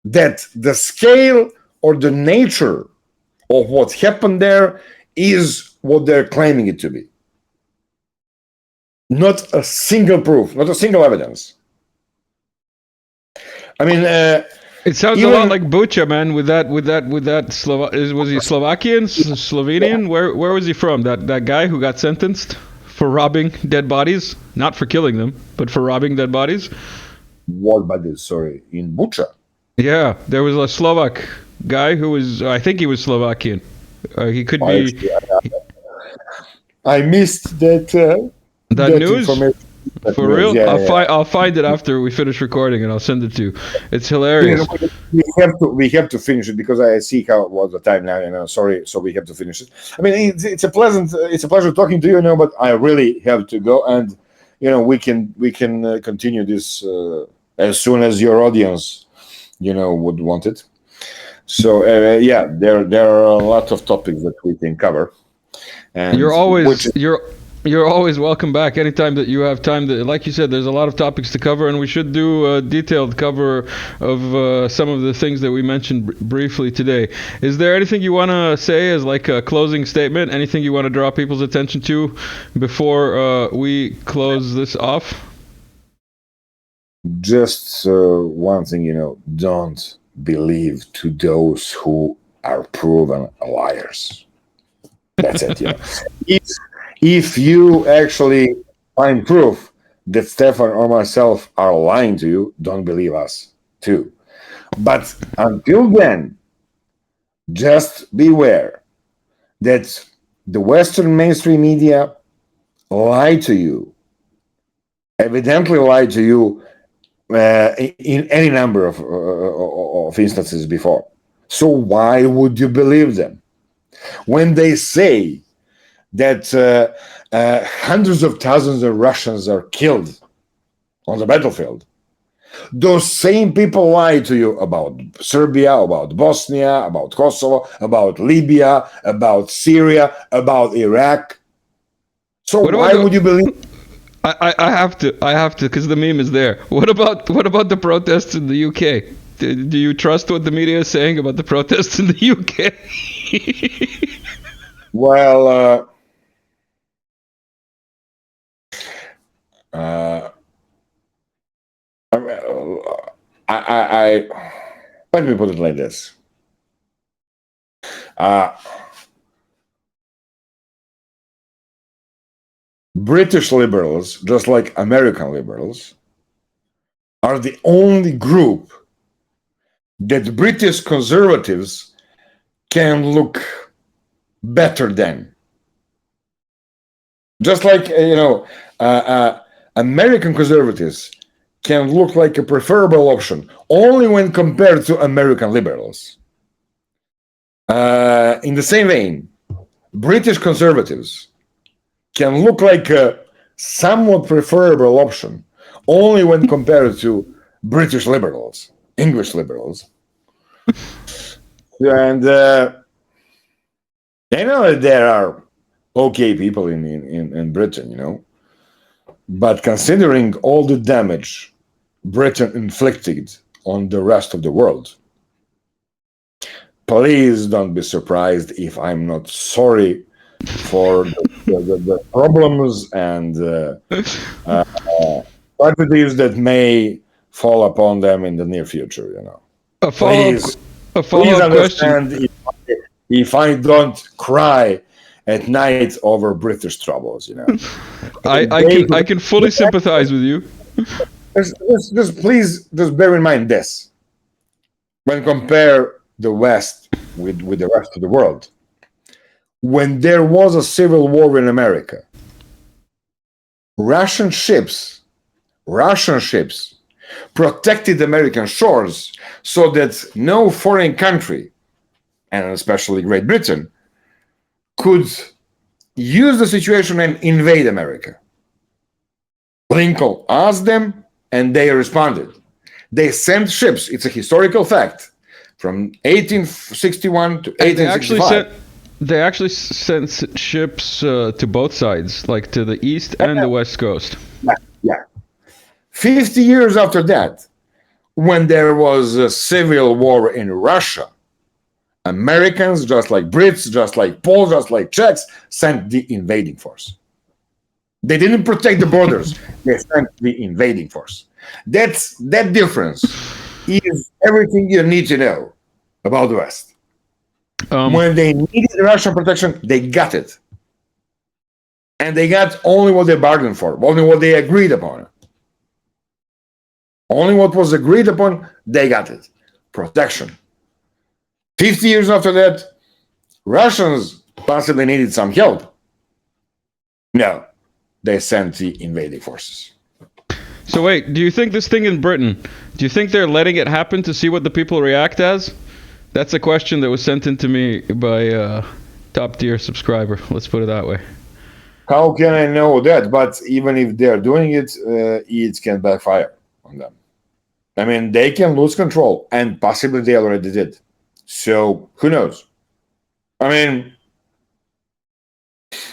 that the scale or the nature of what happened there is what they're claiming it to be. Not a single proof, not a single evidence. It sounds a lot like Bucha, man. With that was he Slovakian, Slovenian? Where was he from? That guy who got sentenced for robbing dead bodies, not for killing them, but for robbing dead bodies. What bodies? Sorry, in Bucha. Yeah, there was a Slovak guy who was. I think he was Slovakian. He could be. I missed that. That news? For real? Yeah, I'll find it after we finish recording and I'll send it to you. It's hilarious. We have to finish it because I see how it was the time now. Sorry, so we have to finish it. It's a pleasure talking to you, but I really have to go, and we can continue this as soon as your audience would want it. So there are a lot of topics that we can cover. And You're always welcome back anytime that you have time. Like you said, there's a lot of topics to cover, and we should do a detailed cover of some of the things that we mentioned briefly today. Is there anything you want to say as like a closing statement? Anything you want to draw people's attention to before we close this off? Just one thing, don't believe to those who are proven liars. That's it. If you actually find proof that Stefan or myself are lying to you, don't believe us too. But until then, just beware that the Western mainstream media lie to you, evidently lie to you in any number of instances before. So why would you believe them? When they say that hundreds of thousands of Russians are killed on the battlefield, those same people lie to you about Serbia, about Bosnia, about Kosovo, about Libya, about Syria, about Iraq. So why would you believe? I have to, because the meme is there. What about the protests in the UK? Do you trust what the media is saying about the protests in the UK? Well, I let me put it like this. British liberals, just like American liberals, are the only group that British conservatives can look better than. Just like, American conservatives can look like a preferable option only when compared to American liberals. In the same vein, British conservatives can look like a somewhat preferable option only when compared to British liberals, English liberals. And I know that there are okay people in Britain, but considering all the damage Britain inflicted on the rest of the world, please don't be surprised if I'm not sorry for the problems and tragedies that may fall upon them in the near future. Please understand if I don't cry at night over British troubles. I can fully sympathize with you. Please bear in mind this: when compare the West with the rest of the world, when there was a civil war in America, Russian ships protected American shores so that no foreign country, and especially Great Britain, could use the situation and invade America. Lincoln asked them, and they responded. They sent ships, it's a historical fact, from 1861 to 1865. They actually sent ships to both sides, like to the east and the west coast. Yeah. 50 years after that, when there was a civil war in Russia, Americans, just like Brits, just like Poles, just like Czechs, sent the invading force. They didn't protect the borders. They sent the invading force. That difference is everything you need to know about the West. When they needed Russian protection, they got it. And they got only what they bargained for, only what they agreed upon. Only what was agreed upon, they got it. Protection. 50 years after that, Russians possibly needed some help. No, they sent the invading forces. So wait, do you think this thing in Britain, do you think they're letting it happen to see what the people react as? That's a question that was sent in to me by a top-tier subscriber. Let's put it that way. How can I know that? But even if they're doing it, it can backfire on them. I mean, they can lose control, and possibly they already did. So, who knows? I mean,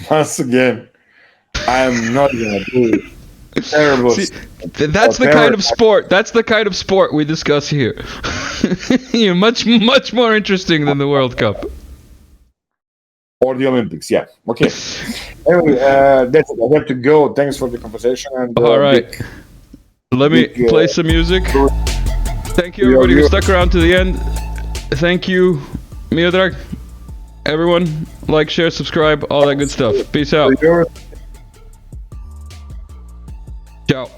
once again, I'm not going to do terrible. See, that's the kind of sport. That's the kind of sport we discuss here. You're much more interesting than the World Cup or the Olympics. Yeah. Okay. Anyway, that's it. I have to go. Thanks for the conversation. And all right, let me play some music. Thank you, everybody who stuck around to the end. Thank you, Miodrag. Everyone, like, share, subscribe, all that good stuff. Peace out. Ciao.